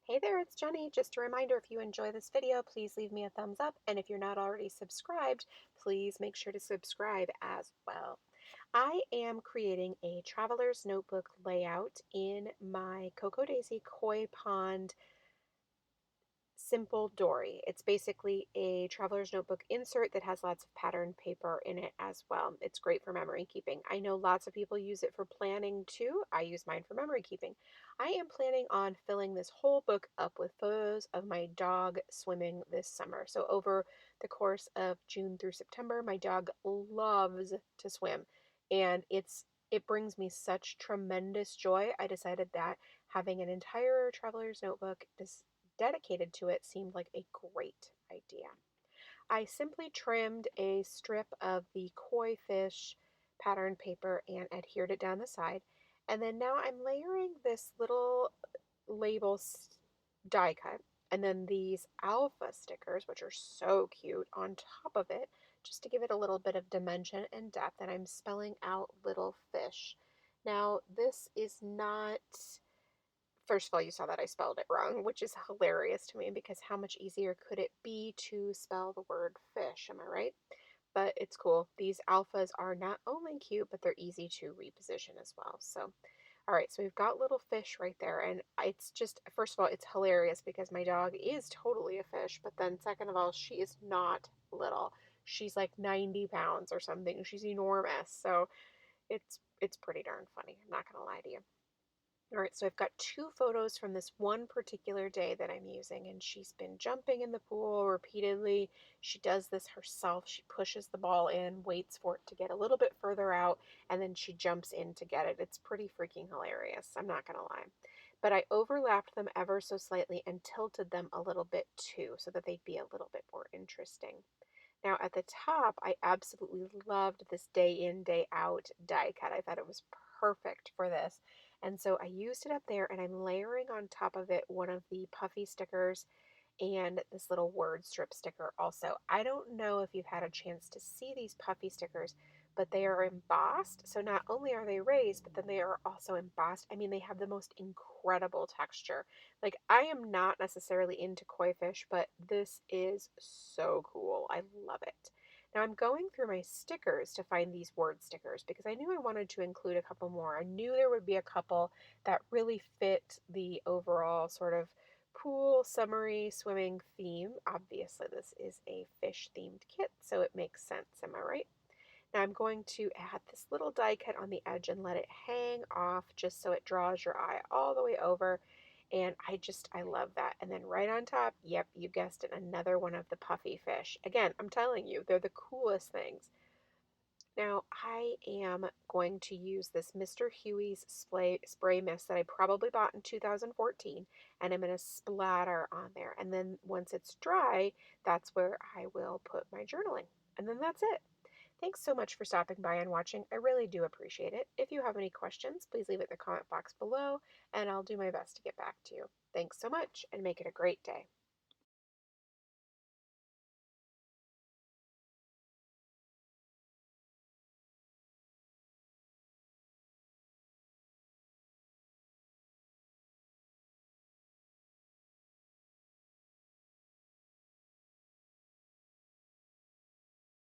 Hey there, it's Jenny. Just a reminder, if you enjoy this video, please leave me a thumbs up. And if you're not already subscribed, please make sure to subscribe as well. I am creating a traveler's notebook layout in my Cocoa Daisy Koi Pond Simple Dory. It's basically a traveler's notebook insert that has lots of patterned paper in it as well. It's great for memory keeping. I know lots of people use it for planning too. I use mine for memory keeping. I am planning on filling this whole book up with photos of my dog swimming this summer. So over the course of June through September, my dog loves to swim, and it brings me such tremendous joy. I decided that having an entire traveler's notebook dedicated to it seemed like a great idea. I simply trimmed a strip of the koi fish pattern paper and adhered it down the side. And then now I'm layering this little label die cut and then these alpha stickers, which are so cute, on top of it, just to give it a little bit of dimension and depth. And I'm spelling out little fish. Now, this is not. First of all, you saw that I spelled it wrong, which is hilarious to me because how much easier could it be to spell the word fish? Am I right? But it's cool. These alphas are not only cute, but they're easy to reposition as well. So, all right, so we've got little fish right there. And it's just, first of all, it's hilarious because my dog is totally a fish. But then, second of all, she is not little. She's like 90 pounds or something. She's enormous. So it's pretty darn funny. I'm not going to lie to you. All right, so I've got two photos from this one particular day that I'm using, and she's been jumping in the pool repeatedly. She does this herself. She pushes the ball in, waits for it to get a little bit further out, and then she jumps in to get it. It's pretty freaking hilarious, I'm not going to lie. But I overlapped them ever so slightly and tilted them a little bit too, so that they'd be a little bit more interesting. Now at the top, I absolutely loved this day in, day out die cut. I thought it was perfect for this. And so I used it up there and I'm layering on top of it one of the puffy stickers and this little word strip sticker also. I don't know if you've had a chance to see these puffy stickers, but they are embossed. So not only are they raised, but then they are also embossed. I mean, they have the most incredible texture. Like, I am not necessarily into koi fish, but this is so cool. I love it. Now I'm going through my stickers to find these word stickers because I knew I wanted to include a couple more. I knew there would be a couple that really fit the overall sort of pool summery swimming theme. Obviously, this is a fish themed kit, so it makes sense. Am I right? Now I'm going to add this little die cut on the edge and let it hang off just so it draws your eye all the way over. And I love that. And then right on top, yep, you guessed it, another one of the puffy fish. Again, I'm telling you, they're the coolest things. Now I am going to use this Mr. Huey's spray mist that I probably bought in 2014, and I'm going to splatter on there. And then once it's dry, that's where I will put my journaling. And then that's it. Thanks so much for stopping by and watching. I really do appreciate it. If you have any questions, please leave it in the comment box below, and I'll do my best to get back to you. Thanks so much, and make it a great day.